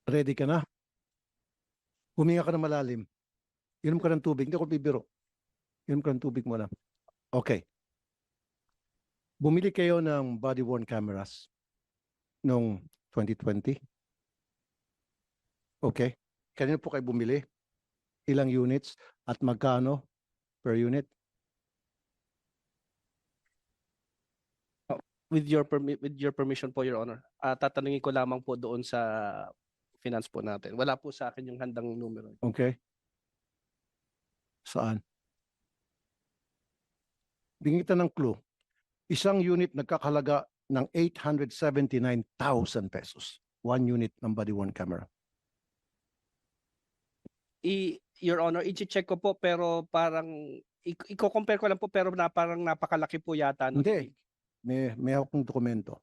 Ready ka na? Huminga ka na malalim. Inom ka ng tubig. Hindi ako bibiro. Inom ka ng tubig muna. Okay. Bumili kayo ng body-worn cameras noong 2020. Okay. Kanino po kayo bumili? Ilang units at magkano per unit? With your permission po, Your Honor. Tatanungin ko lamang po doon sa finance po natin. Wala po sa akin yung handang numero. Okay. Saan? Bigyan kita ng clue. Isang unit nagkakahalaga ng 879,000 pesos. One unit ng body-worn camera. Your Honor, i-check ko po pero parang i-compare ko lang po pero parang napakalaki po yata. No? Hindi. May akong dokumento.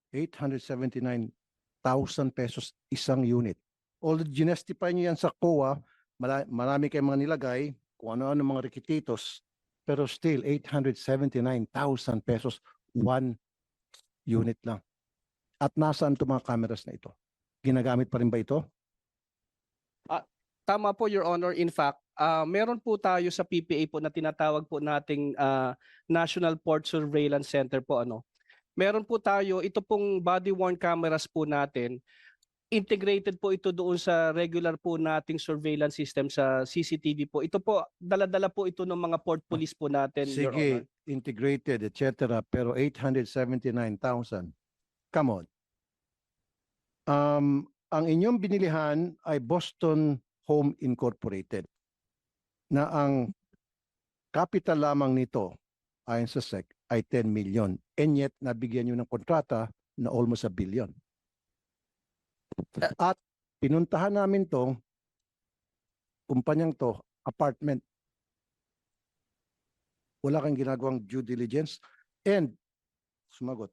879,000 pesos isang unit. Although ginastify nyo yan sa COA, marami kayong mga nilagay, kung ano-ano mga requisitos, pero still 879,000 pesos one unit lang. At nasaan itong mga cameras na ito? Ginagamit pa rin ba ito? Tama po, Your Honor. In fact, meron po tayo sa PPA po na tinatawag po nating National Port Surveillance Center po. Meron po tayo, ito pong body-worn cameras po natin, integrated po ito doon sa regular po nating surveillance system sa CCTV po. Ito po, dala-dala po ito ng mga port police po natin, Your Honor. Sige, integrated, etc. Pero 879,000. Come on. Ang inyong binilihan ay Boston Home Incorporated na ang capital lamang nito ayon sa SEC ay 10 million. And yet, nabigyan nyo ng kontrata na almost $1 billion. At pinuntahan namin tong kumpanyang to, apartment. Wala kang ginagawang due diligence and sumagot.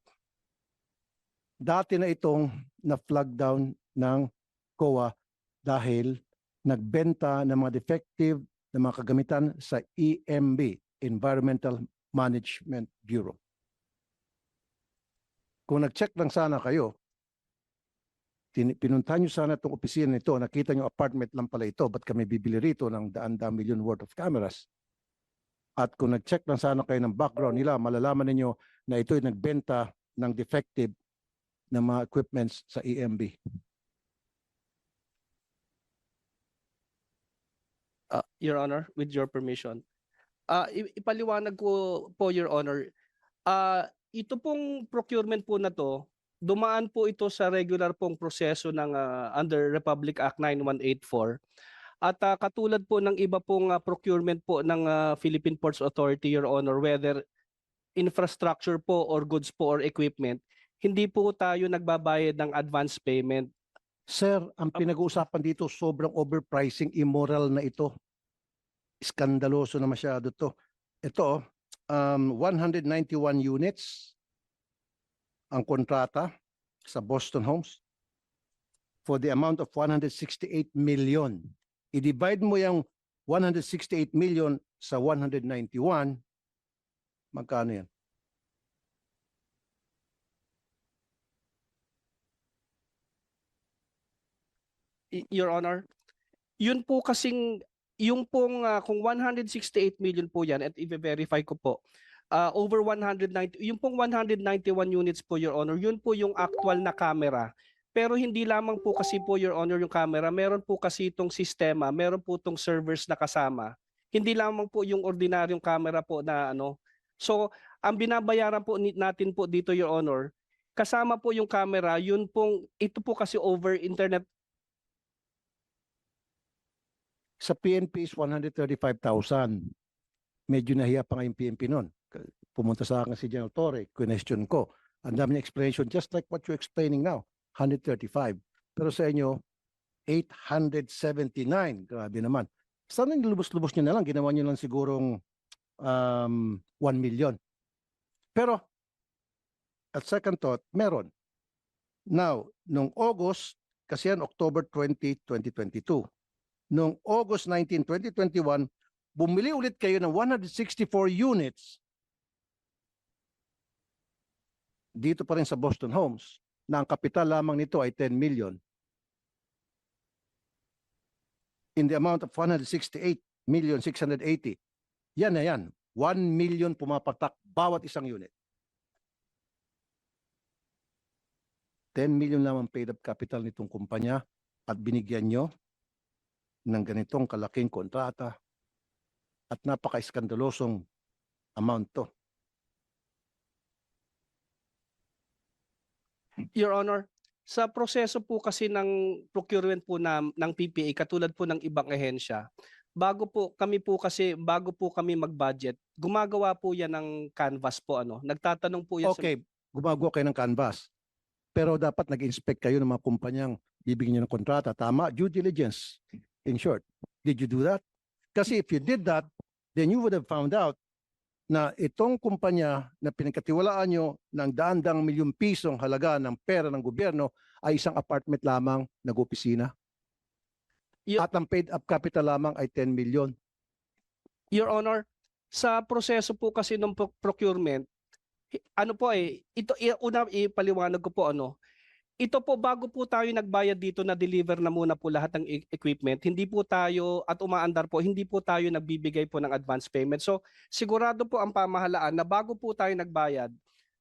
Dati na itong na-flag down ng COA dahil nagbenta ng mga defective na mga kagamitan sa EMB, Environmental Management Bureau. Kung nag-check lang sana kayo, pinuntahan nyo sana itong opisina nito, nakita nyo apartment lang pala ito, ba't kami bibili rito ng daan-daan million worth of cameras? At kung nag-check lang sana kayo ng background nila, malalaman ninyo na ito'y nagbenta ng defective na mga equipments sa EMB. Your Honor, with your permission. Ipaliwanag ko po, Your Honor. Ito pong procurement po na to, dumaan po ito sa regular pong proseso ng under Republic Act 9184. At katulad po ng iba pong procurement po ng Philippine Ports Authority, Your Honor, whether infrastructure po or goods po or equipment, hindi po tayo nagbabayad ng advance payment. Sir, ang pinag-uusapan dito, sobrang overpricing, immoral na ito. Iskandaloso na masyado to. Ito, 191 units ang kontrata sa Boston Homes for the amount of 168 million. I-divide mo yung 168 million sa 191, magkano yan? Your Honor, yun po kasing, yung pong kung 168 million po yan, at i-verify ko po, over 190, yung pong 191 units po, Your Honor, yun po yung actual na camera. Pero hindi lamang po kasi po, Your Honor, yung camera, meron po kasi itong sistema, meron po itong servers na kasama. Hindi lamang po yung ordinaryong camera po na So, ang binabayaran po natin po dito, Your Honor, kasama po yung camera, yun pong, ito po kasi over internet. Sa PNP is 135,000. Medyo nahiya pa nga yung PNP noon. Pumunta sa akin si General Torre, question ko. Ang dami ng explanation, just like what you're explaining now, 135. Pero sa inyo, 879. Grabe naman. Sana nilubos-lubos nyo na lang, ginawa nyo lang sigurong 1 million. Pero, at second thought, meron. Now, nung August, kasi yan October 20, 2022, noong August 19, 2021, bumili ulit kayo ng 164 units dito pa rin sa Boston Homes na ang kapital lamang nito ay 10 million in the amount of 168,680,000. Yan na yan. 1 million pumapatak bawat isang unit. 10 million lamang paid up capital nitong kumpanya at binigyan nyo ng ganitong kalaking kontrata at napaka-iskandalosong amount to. Your Honor, sa proseso po kasi ng procurement po ng PPA, katulad po ng ibang ahensya, bago po kami mag-budget, gumagawa po yan ng canvas po, nagtatanong po yan Okay, gumagawa kayo ng canvas. Pero dapat nag-inspect kayo ng mga kumpanyang bibigyan nyo ng kontrata. Tama? Due diligence. In short, did you do that? Kasi if you did that, then you would have found out na itong kumpanya na pinagkatiwalaan nyo ng daan-daang milyong pisong halaga ng pera ng gobyerno ay isang apartment lamang nag-opisina. At ang paid up capital lamang ay 10 million. Your Honor, sa proseso po kasi ng procurement, una ipaliwanag ko po ito po bago po tayo nagbayad dito na deliver na muna po lahat ng equipment, hindi po tayo at umaandar po, hindi po tayo nagbibigay po ng advance payment. So sigurado po ang pamahalaan na bago po tayo nagbayad,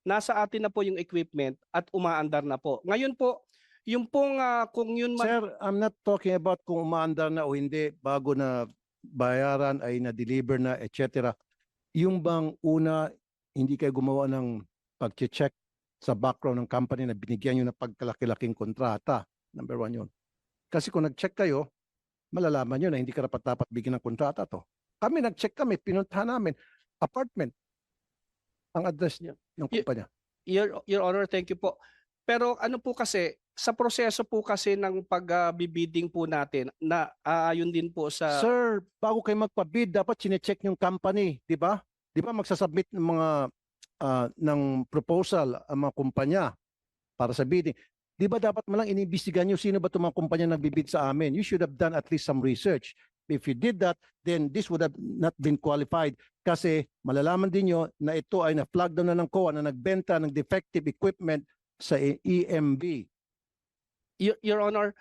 nasa atin na po yung equipment at umaandar na po. Ngayon po, yung pong kung yun Sir, I'm not talking about kung umaandar na o hindi bago na bayaran ay na-deliver na, etc. Yung bang una, hindi kayo gumawa ng pag-check sa background ng company na binigyan nyo ng pagkalaki-laking kontrata. Number one yun. Kasi kung nag-check kayo, malalaman nyo na hindi karapat-dapat bigyan ng kontrata to. Kami nag-check kami, pinuntahan namin, apartment, ang address niya ng kumpanya. Your Honor, thank you po. Pero po kasi, sa proseso po kasi ng pag-bidding po natin, na ayon din po sa... Sir, bago kayo magpa-bid, dapat sinecheck yung company, di ba? Di ba magsasubmit ng mga ng proposal ang mga kumpanya para sa bidding. Di ba dapat malang iniimbestigahan nyo sino ba itong mga kumpanya nagbibid sa amin? You should have done at least some research. If you did that, then this would have not been qualified kasi malalaman din nyo na ito ay na-flag down na ng COA na nagbenta ng defective equipment sa EMB. Your Honor,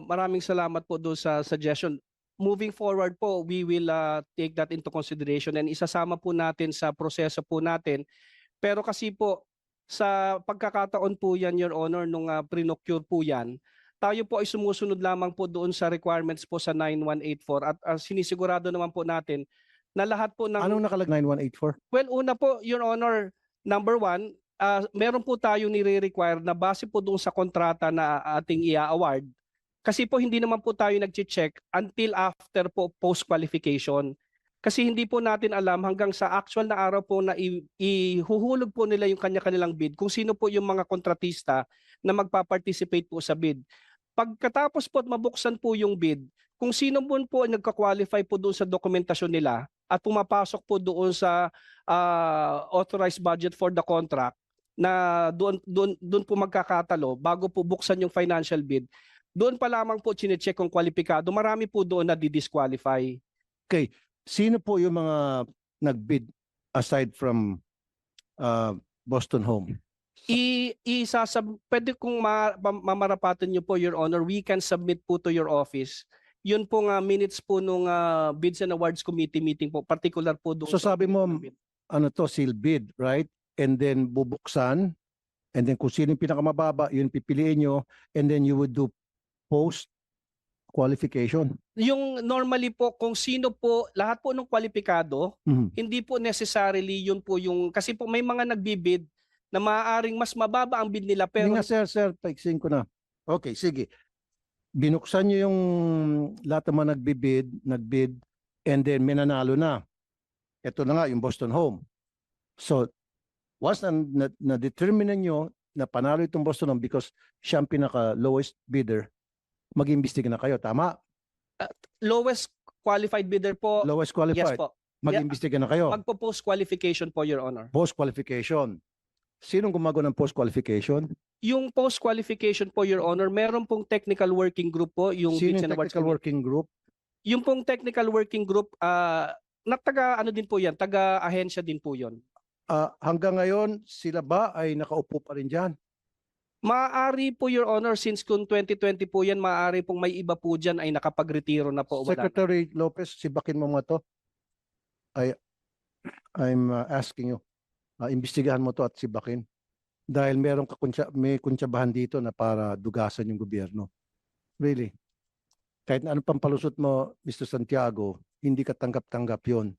maraming salamat po doon sa suggestion. Moving forward po, we will take that into consideration and isasama po natin sa proseso po natin. Pero kasi po, sa pagkakataon po yan, Your Honor, nung pre-procure po yan, tayo po ay sumusunod lamang po doon sa requirements po sa 9184 at sinisigurado naman po natin na lahat po ng... Anong nakalag 9184? Well, una po, Your Honor, number one, meron po tayo nire-require na base po doon sa kontrata na ating i-award. Kasi po hindi naman po tayo nag-check until after po post-qualification. Kasi hindi po natin alam hanggang sa actual na araw po na ihuhulog po nila yung kanya-kanilang bid kung sino po yung mga kontratista na magpa-participate po sa bid. Pagkatapos po at mabuksan po yung bid, kung sino po nagka-qualify po doon sa dokumentasyon nila at pumapasok po doon sa authorized budget for the contract na doon po magkakatalo bago po buksan yung financial bid, doon pa lamang po chine-check kung kwalipikado. Marami po doon na di-disqualify. Okay. Sino po yung mga nag-bid aside from Boston Home? Pwede kung mamarapatan nyo po, Your Honor, we can submit po to your office. Yun po minutes po nung Bids and Awards Committee meeting po, particular po doon. So sabi mo, seal bid, right? And then bubuksan, and then kung sino yung pinakamababa, yun pipiliin nyo, and then you would do post qualification. Yung normally po kung sino po lahat po ng kwalipikado, hindi po necessarily yun po yung kasi po may mga nagbibid na maaaring mas mababa ang bid nila pero sir, paiksin ko na. Okay, sige. Binuksan nyo yung lahat ng mga nagbid, and then minanalo na. Ito na nga yung Boston Home. So once na-determine nyo na panalo itong Boston Home because siya ang pinaka-lowest bidder, mag-imbestiga na kayo, tama? Lowest qualified bidder po. Lowest qualified. Yes po. Mag-imbestiga na kayo. Magpo-post qualification po, Your Honor. Post qualification. Sinong gumagawa ng post qualification? Yung post qualification po, Your Honor, meron pong technical working group po, yung Sino Bids yung and Awards technical Committee. working group? Yung pong technical working group, din po yan, taga-ahensya din po yon. Hanggang ngayon, sila ba ay nakaupo pa rin dyan? Maaari po, Your Honor, since kung 2020 po yan, maaari pong may iba po dyan ay nakapag-retiro na po. Wala na. Secretary Lopez, sibakin mo mga to. I'm asking you, imbestigahan mo to at sibakin. Dahil may kuntsabahan dito na para dugasan yung gobyerno. Really. Kahit na ano pang palusot mo, Mr. Santiago, hindi ka tanggap-tanggap yun.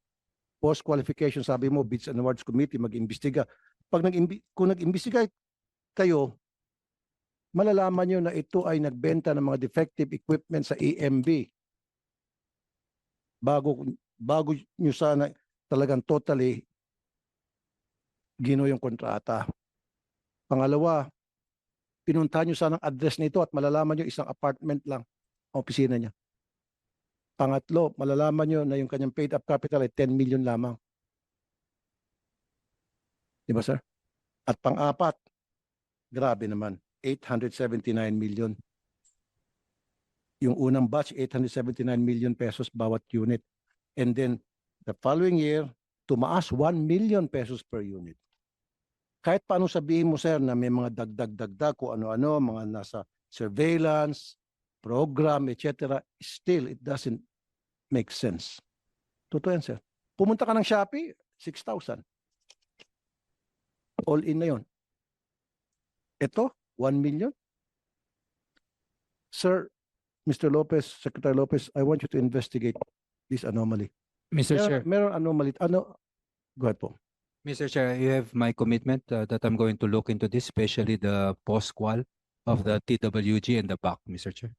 Post-qualification, sabi mo, Bids and Awards Committee, mag-imbestiga. Kung nag-imbestiga kayo, malalaman nyo na ito ay nagbenta ng mga defective equipment sa EMB. Bago nyo sana talagang totally gino yung kontrata. Pangalawa, pinuntahan nyo sana ang address nito at malalaman nyo isang apartment lang ang opisina niya. Pangatlo, malalaman nyo na yung kanyang paid up capital ay 10 million lamang. Di ba, sir? At pang-apat, grabe naman, 879 million. Yung unang batch, 879 million pesos bawat unit. And then, the following year, tumaas 1 million pesos per unit. Kahit paano sabihin mo, sir, na may mga dagdag-dagdag kung ano-ano, mga nasa surveillance, program, etc., still, it doesn't make sense. Totoo yan, sir. Pumunta ka ng Shopee, 6,000. All in na yun. Ito, 1 million. Sir, Mr. Lopez, Secretary Lopez, I want you to investigate this anomaly. Mr. Chair, Meron anomaly. Go ahead po. Mr. Chair, you have my commitment that I'm going to look into this, especially the post-qual of the TWG and the PAC, Mr. Chair.